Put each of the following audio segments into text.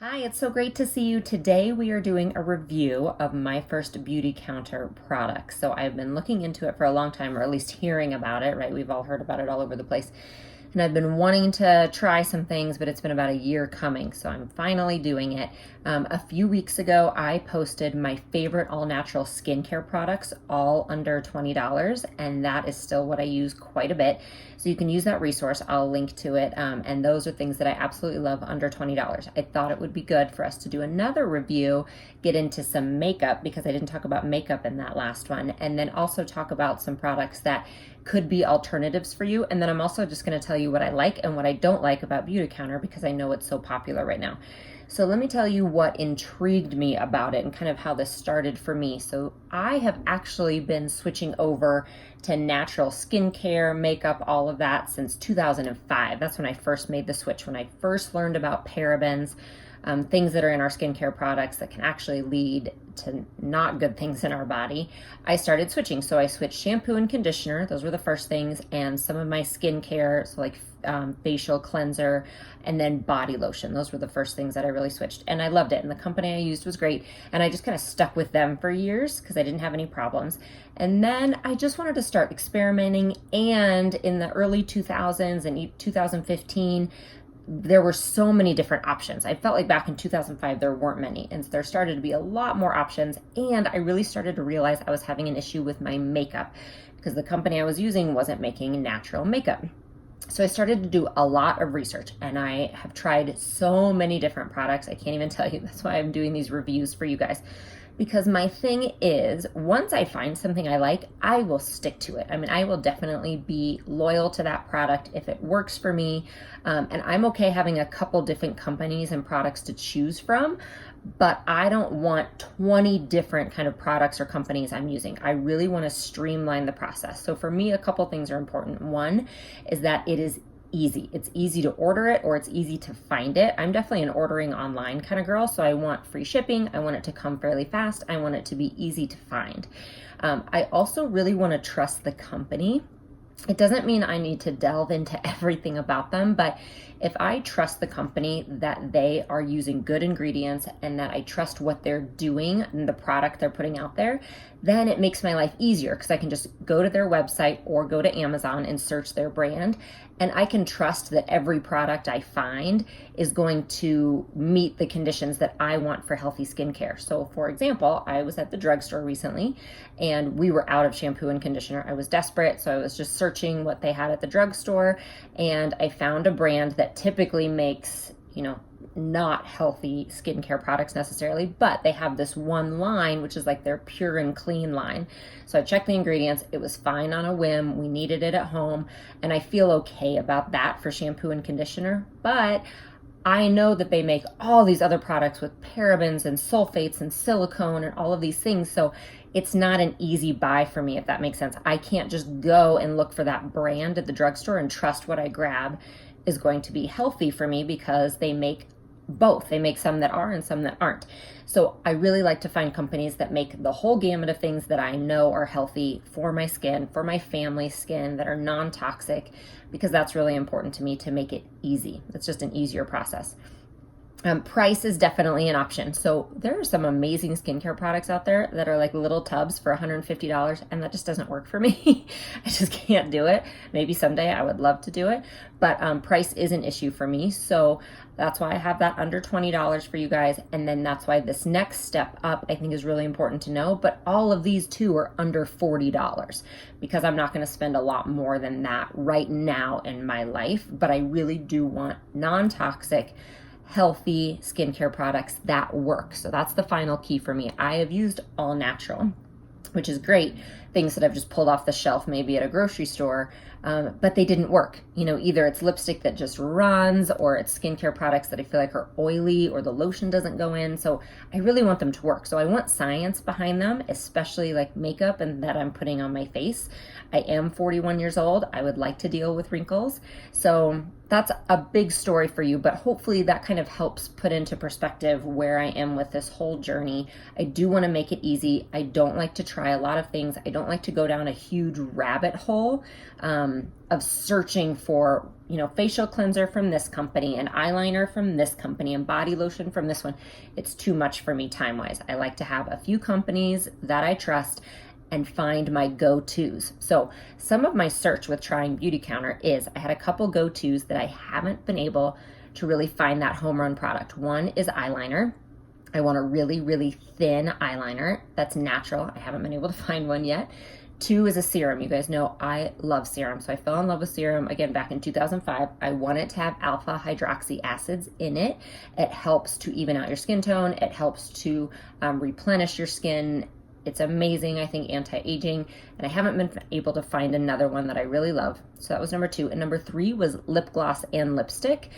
Hi, it's so great to see you. Today we are doing a review of my first BeautyCounter product. So I've been looking into it for a long time, or at least hearing about it, right? We've all heard about it all over the place. And I've been wanting to try some things, but it's been about a year coming, so I'm finally doing it. A few weeks ago, I posted my favorite all-natural skincare products, all under $20, and that is still what I use quite a bit. So you can use that resource. I'll link to it, and those are things that I absolutely love under $20. I thought it would be good for us to do another review, get into some makeup, because I didn't talk about makeup in that last one, and then also talk about some products that could be alternatives for you. And then I'm also just going to tell you what I like and what I don't like about BeautyCounter because I know it's so popular right now. So let me tell you what intrigued me about it and kind of how this started for me. So I have actually been switching over to natural skincare, makeup, all of that since 2005. That's when I first made the switch, when I first learned about parabens, things that are in our skincare products that can actually lead to not good things in our body. I started switching. So I switched shampoo and conditioner. Those were the first things. And some of my skincare, so like facial cleanser and then body lotion. Those were the first things that I really switched. And I loved it. And the company I used was great. And I just kind of stuck with them for years because I didn't have any problems. And then I just wanted to start experimenting. And in the early 2000s and 2015, there were so many different options. I felt like back in 2005, there weren't many. And so there started to be a lot more options. And I really started to realize I was having an issue with my makeup because the company I was using wasn't making natural makeup. So I started to do a lot of research and I have tried so many different products. I can't even tell you. That's why I'm doing these reviews for you guys. Because my thing is, once I find something I like, I will stick to it. I mean, I will definitely be loyal to that product if it works for me. And I'm okay having a couple different companies and products to choose from, but I don't want 20 different kind of products or companies I'm using. I really want to streamline the process. So for me, a couple things are important. One is that it is easy. It's easy to order it or it's easy to find it. I'm definitely an ordering online kind of girl, so I want free shipping. I want it to come fairly fast. I want it to be easy to find. I also really want to trust the company. It doesn't mean I need to delve into everything about them, but if I trust the company that they are using good ingredients and that I trust what they're doing and the product they're putting out there, then it makes my life easier because I can just go to their website or go to Amazon and search their brand. And I can trust that every product I find is going to meet the conditions that I want for healthy skincare. So for example, I was at the drugstore recently and we were out of shampoo and conditioner. I was desperate, so I was just searching what they had at the drugstore and I found a brand that typically makes, not healthy skincare products necessarily, but they have this one line, which is like their pure and clean line. So I checked the ingredients. It was fine on a whim. We needed it at home. And I feel okay about that for shampoo and conditioner. But I know that they make all these other products with parabens and sulfates and silicone and all of these things. So it's not an easy buy for me, if that makes sense. I can't just go and look for that brand at the drugstore and trust what I grab is going to be healthy for me because they make both. They make some that are and some that aren't. So I really like to find companies that make the whole gamut of things that I know are healthy for my skin, for my family's skin, that are non-toxic, because that's really important to me to make it easy. It's just an easier process. Price is definitely an option. So there are some amazing skincare products out there that are like little tubs for $150, and that just doesn't work for me. I just can't do it. Maybe someday I would love to do it, but price is an issue for me. So that's why I have that under $20 for you guys. And then that's why this next step up I think is really important to know. But all of these too are under $40 because I'm not going to spend a lot more than that right now in my life. But I really do want non-toxic, healthy skincare products that work. So that's the final key for me. I have used all natural, which is great. Things that I've just pulled off the shelf, maybe at a grocery store, but they didn't work. Either it's lipstick that just runs or it's skincare products that I feel like are oily or the lotion doesn't go in. So I really want them to work. So I want science behind them, especially like makeup and that I'm putting on my face. I am 41 years old. I would like to deal with wrinkles. So that's a big story for you, but hopefully that kind of helps put into perspective where I am with this whole journey. I do want to make it easy. I don't like to try a lot of things. I don't don't like to go down a huge rabbit hole of searching for, you know, facial cleanser from this company and eyeliner from this company and body lotion from this one. It's too much for me time-wise. I like to have a few companies that I trust and find my go-tos. So some of my search with trying BeautyCounter is I had a couple go-tos that I haven't been able to really find that home run product. One is eyeliner. I want a really, really thin eyeliner that's natural. I haven't been able to find one yet. Two is a serum. You guys know I love serum. So I fell in love with serum again back in 2005. I want it to have alpha hydroxy acids in it. It helps to even out your skin tone. It helps to replenish your skin. It's amazing, I think, anti-aging. And I haven't been able to find another one that I really love. So that was number 2. And number 3 was lip gloss and lipstick.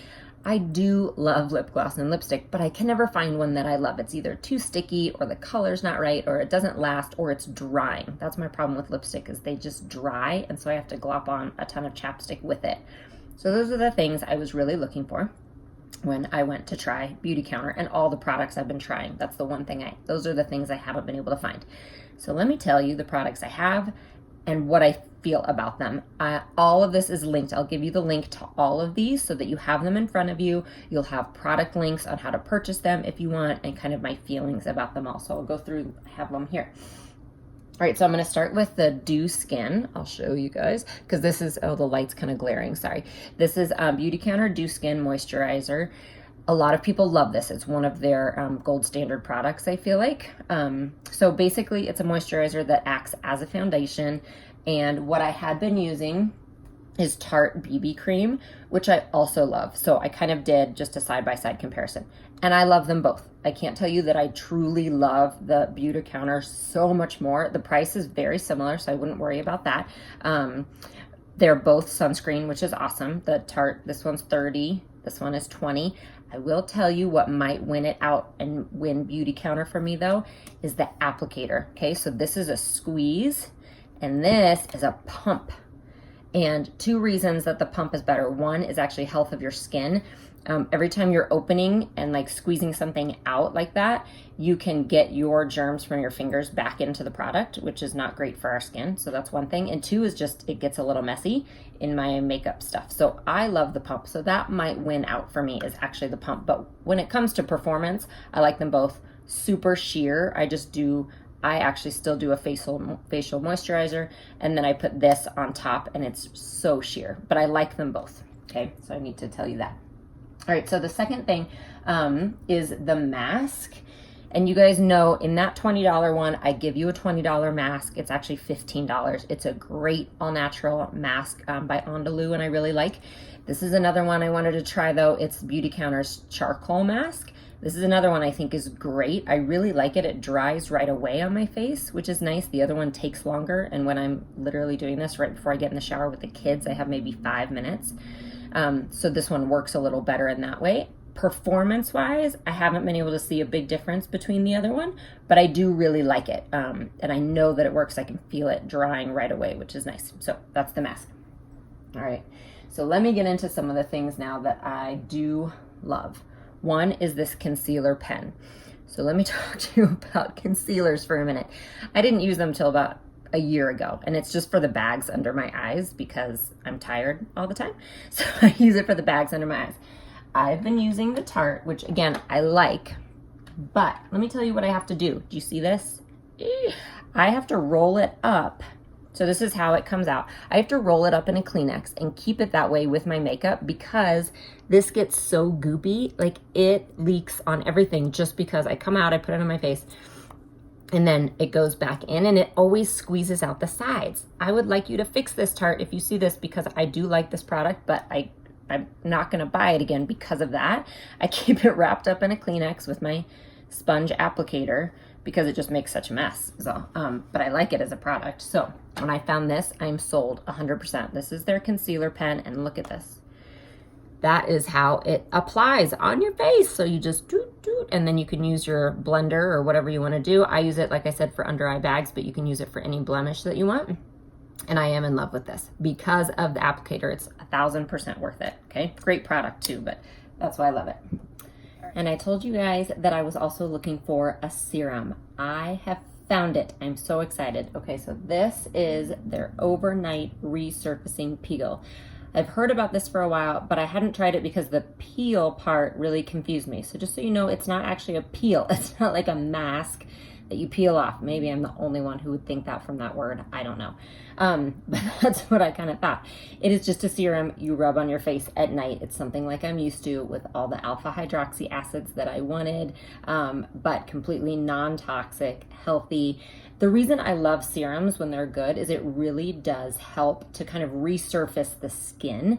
I do love lip gloss and lipstick, but I can never find one that I love. It's either too sticky or the color's not right or it doesn't last or it's drying. That's my problem with lipstick is they just dry, and so I have to glop on a ton of chapstick with it. So those are the things I was really looking for when I went to try BeautyCounter and all the products I've been trying. That's the one thing those are the things I haven't been able to find. So let me tell you the products I have and what I feel about them. All of this is linked. I'll give you the link to all of these so that you have them in front of you. You'll have product links on how to purchase them if you want and kind of my feelings about them all. So I'll go through, I have them here. All right, so I'm gonna start with the Dew Skin. I'll show you guys, because this is, oh, the light's kind of glaring, sorry. This is BeautyCounter Dew Skin Moisturizer. A lot of people love this. It's one of their gold standard products, I feel like. So basically, it's a moisturizer that acts as a foundation. And what I had been using is Tarte BB Cream, which I also love. So I kind of did just a side-by-side comparison. And I love them both. I can't tell you that I truly love the BeautyCounter so much more. The price is very similar, so I wouldn't worry about that. They're both sunscreen, which is awesome. The Tarte, this one's 30, this one is 20. I will tell you what might win it out and win BeautyCounter for me though, is the applicator. Okay, so this is a squeeze and this is a pump. And 2 reasons that the pump is better. One is actually health of your skin. Every time you're opening and like squeezing something out like that, you can get your germs from your fingers back into the product, which is not great for our skin. So that's one thing. And 2 is just, it gets a little messy in my makeup stuff. So I love the pump. So that might win out for me is actually the pump. But when it comes to performance, I like them both. Super sheer. I actually still do a facial moisturizer, and then I put this on top and it's so sheer, but I like them both. Okay, so I need to tell you that. All right, so the second thing is the mask. And you guys know in that $20 one, I give you a $20 mask. It's actually $15. It's a great all-natural mask by Andalou, and I really like. This is another one I wanted to try though. It's BeautyCounter's charcoal mask. This is another one I think is great. I really like it. It dries right away on my face, which is nice. The other one takes longer, and when I'm literally doing this right before I get in the shower with the kids, I have maybe 5 minutes. So this one works a little better in that way. Performance-wise, I haven't been able to see a big difference between the other one, but I do really like it. And I know that it works. I can feel it drying right away, which is nice. So that's the mask. All right, so let me get into some of the things now that I do love. One is this concealer pen. So let me talk to you about concealers for a minute. I didn't use them till about a year ago, and it's just for the bags under my eyes because I'm tired all the time. So I use it for the bags under my eyes. I've been using the Tarte, which again, I like, but let me tell you what I have to do. Do you see this? I have to roll it up. So this is how it comes out. I have to roll it up in a Kleenex and keep it that way with my makeup because this gets so goopy, like it leaks on everything just because I come out, I put it on my face, and then it goes back in and it always squeezes out the sides. I would like you to fix this, Tarte, if you see this, because I do like this product, but I'm not gonna buy it again because of that. I keep it wrapped up in a Kleenex with my sponge applicator because it just makes such a mess. So, but I like it as a product. So when I found this, I'm sold 100%. This is their concealer pen, and look at this. That is how it applies on your face. So you just doot, doot, and then you can use your blender or whatever you wanna do. I use it, like I said, for under eye bags, but you can use it for any blemish that you want. And I am in love with this because of the applicator. It's 1000% worth it, okay? Great product too, but that's why I love it. And I told you guys that I was also looking for a serum. I have Found it. I'm so excited. Okay, so this is their overnight resurfacing peel. I've heard about this for a while, but I hadn't tried it because the peel part really confused me. So just so you know, it's not actually a peel. It's not like a mask that you peel off. Maybe I'm the only one who would think that from that word. I don't know. But that's what I kind of thought. It is just a serum you rub on your face at night. It's something like I'm used to with all the alpha hydroxy acids that I wanted, but completely non-toxic, healthy. The reason I love serums when they're good is it really does help to kind of resurface the skin.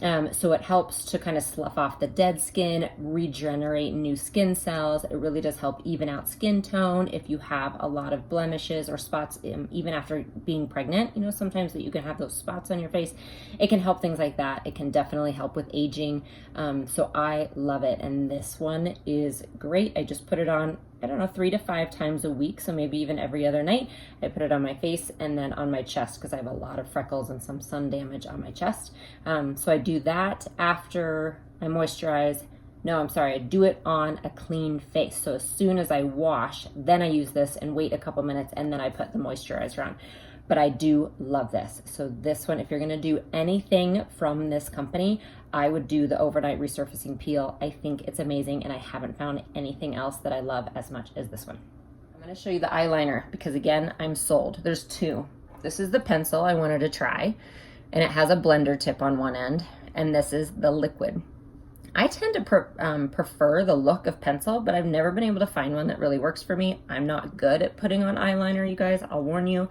So it helps to kind of slough off the dead skin, regenerate new skin cells. It really does help even out skin tone if you have a lot of blemishes or spots, even after being pregnant. You know, sometimes that you can have those spots on your face. It can help things like that. It can definitely help with aging. So I love it. And this one is great. I just put it on, I don't know, 3 to 5 times a week, so maybe even every other night. I put it on my face and then on my chest because I have a lot of freckles and some sun damage on my chest. So I do that after I moisturize. No, I'm sorry, I do it on a clean face. So as soon as I wash, then I use this and wait a couple minutes and then I put the moisturizer on. But I do love this. So this one, if you're gonna do anything from this company, I would do the overnight resurfacing peel. I think it's amazing and I haven't found anything else that I love as much as this one. I'm gonna show you the eyeliner because again, I'm sold. There's 2. This is the pencil I wanted to try and it has a blender tip on one end, and this is the liquid. I tend to prefer the look of pencil, but I've never been able to find one that really works for me. I'm not good at putting on eyeliner, you guys, I'll warn you.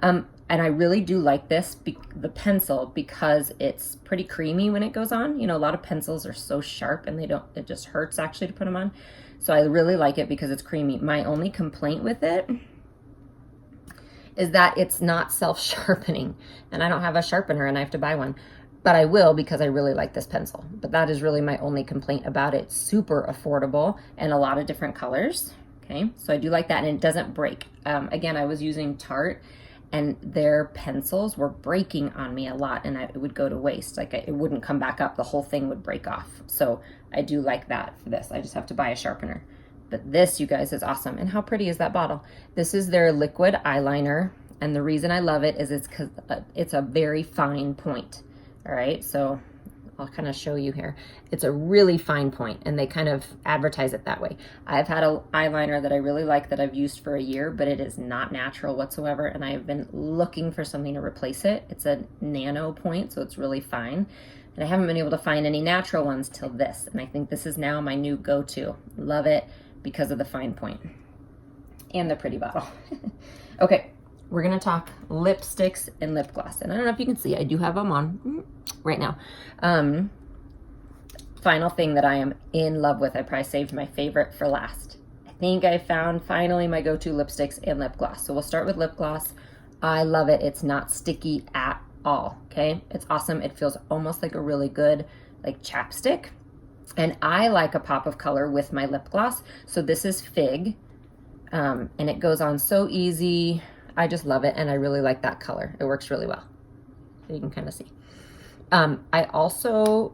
And I really do like this, the pencil, because it's pretty creamy when it goes on. You know, a lot of pencils are so sharp and it just hurts actually to put them on. So I really like it because it's creamy. My only complaint with it is that it's not self-sharpening, and I don't have a sharpener and I have to buy one, but I will because I really like this pencil. But that is really my only complaint about it. Super affordable and a lot of different colors. Okay, so I do like that, and it doesn't break. Again, I was using Tarte and their pencils were breaking on me a lot, and it would go to waste. Like it wouldn't come back up. The whole thing would break off. So I do like that for this. I just have to buy a sharpener. But this, you guys, is awesome. And how pretty is that bottle? This is their liquid eyeliner. And the reason I love it is it's because it's a very fine point. All right, so I'll kind of show you here. It's a really fine point, and they kind of advertise it that way. I've had an eyeliner that I really like that I've used for a year, but it is not natural whatsoever, and I've been looking for something to replace it. It's a nano point, so it's really fine. And I haven't been able to find any natural ones till this, and I think this is now my new go-to. Love it because of the fine point and the pretty bottle. Okay, we're gonna talk lipsticks and lip gloss. And I don't know if you can see, I do have them on right now. Final thing that I am in love with, I probably saved my favorite for last. I think I found finally my go-to lipsticks and lip gloss. So we'll start with lip gloss. I love it. It's not sticky at all, okay? It's awesome. It feels almost like a really good like chapstick. And I like a pop of color with my lip gloss. So this is Fig, and it goes on so easy. I just love it, and I really like that color. It works really well. So you can kind of see. I also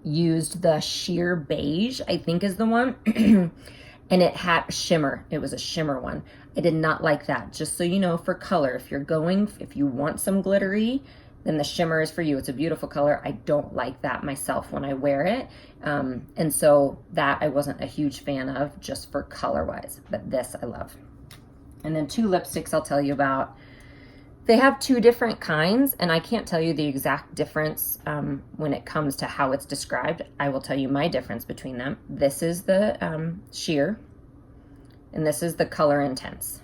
used the sheer beige, I think is the one, and it had shimmer. It was a shimmer one. I did not like that. Just so you know, for color, if you want some glittery, then the shimmer is for you. It's a beautiful color. I don't like that myself when I wear it. And so that I wasn't a huge fan of just for color wise, but this I love. And then 2 lipsticks I'll tell you about. They have 2 different kinds, and I can't tell you the exact difference when it comes to how it's described. I will tell you my difference between them. This is the sheer, and this is the color intense.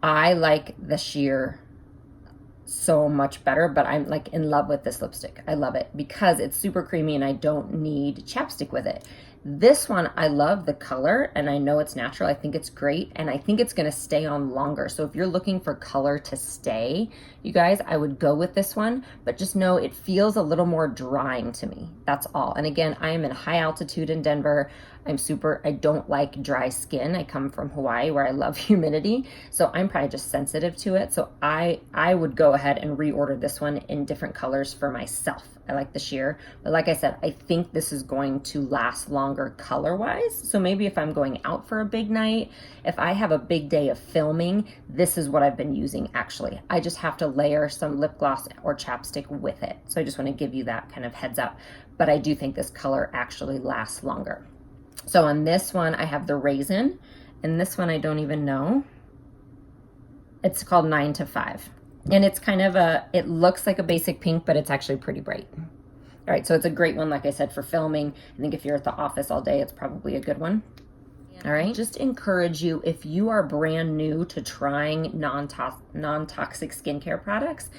I like the sheer so much better, but I'm like in love with this lipstick. I love it because it's super creamy and I don't need chapstick with it. This one, I love the color and I know it's natural. I think it's great and I think it's gonna stay on longer. So if you're looking for color to stay, you guys, I would go with this one, but just know it feels a little more drying to me. That's all. And again, I am in high altitude in Denver. I don't like dry skin. I come from Hawaii where I love humidity. So I'm probably just sensitive to it. So I would go ahead and reorder this one in different colors for myself. I like the sheer, but like I said, I think this is going to last long longer color-wise. So maybe if I'm going out for a big night, if I have a big day of filming, this is what I've been using actually. I just have to layer some lip gloss or chapstick with it. So I just want to give you that kind of heads up. But I do think this color actually lasts longer. So on this one, I have the Raisin, and this one I don't even know. It's called 9 to 5. And it's kind of it looks like a basic pink, but it's actually pretty bright. All right, so it's a great one, like I said, for filming. I think if you're at the office all day, it's probably a good one. All right, just encourage you, if you are brand new to trying non-toxic skincare products,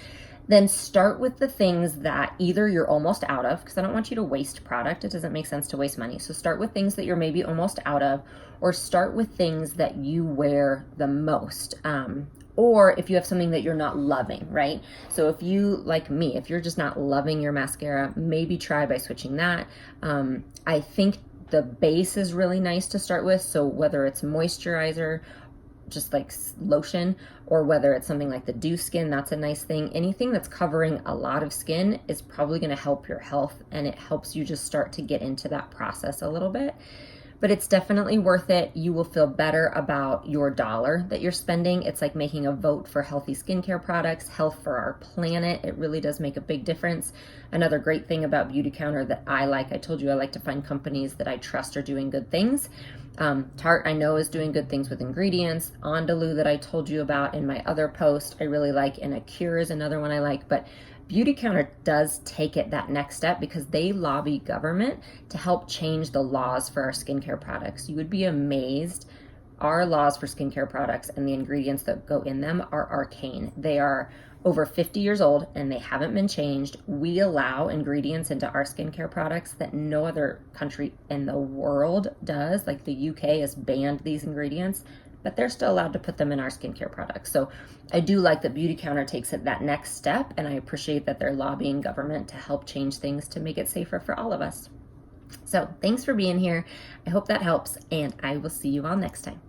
then start with the things that either you're almost out of, because I don't want you to waste product. It doesn't make sense to waste money. So start with things that you're maybe almost out of, or start with things that you wear the most. Or if you have something that you're not loving, right? So if you, like me, if you're just not loving your mascara, maybe try by switching that. I think the base is really nice to start with. So whether it's moisturizer, just like lotion, or whether it's something like the Dew Skin, that's a nice thing. Anything that's covering a lot of skin is probably gonna help your health, and it helps you just start to get into that process a little bit. But it's definitely worth it. You will feel better about your dollar that you're spending. It's like making a vote for healthy skincare products, health for our planet. It really does make a big difference. Another great thing about BeautyCounter that I like, I told you I like to find companies that I trust are doing good things. Tarte, I know, is doing good things with ingredients. Andalou, that I told you about in my other post, I really like, and Acure is another one I like. But BeautyCounter does take it that next step because they lobby government to help change the laws for our skincare products. You would be amazed. Our laws for skincare products and the ingredients that go in them are arcane. They are over 50 years old and they haven't been changed. We allow ingredients into our skincare products that no other country in the world does. Like the UK has banned these ingredients, but they're still allowed to put them in our skincare products. So I do like that BeautyCounter takes it that next step, and I appreciate that they're lobbying government to help change things to make it safer for all of us. So thanks for being here. I hope that helps, and I will see you all next time.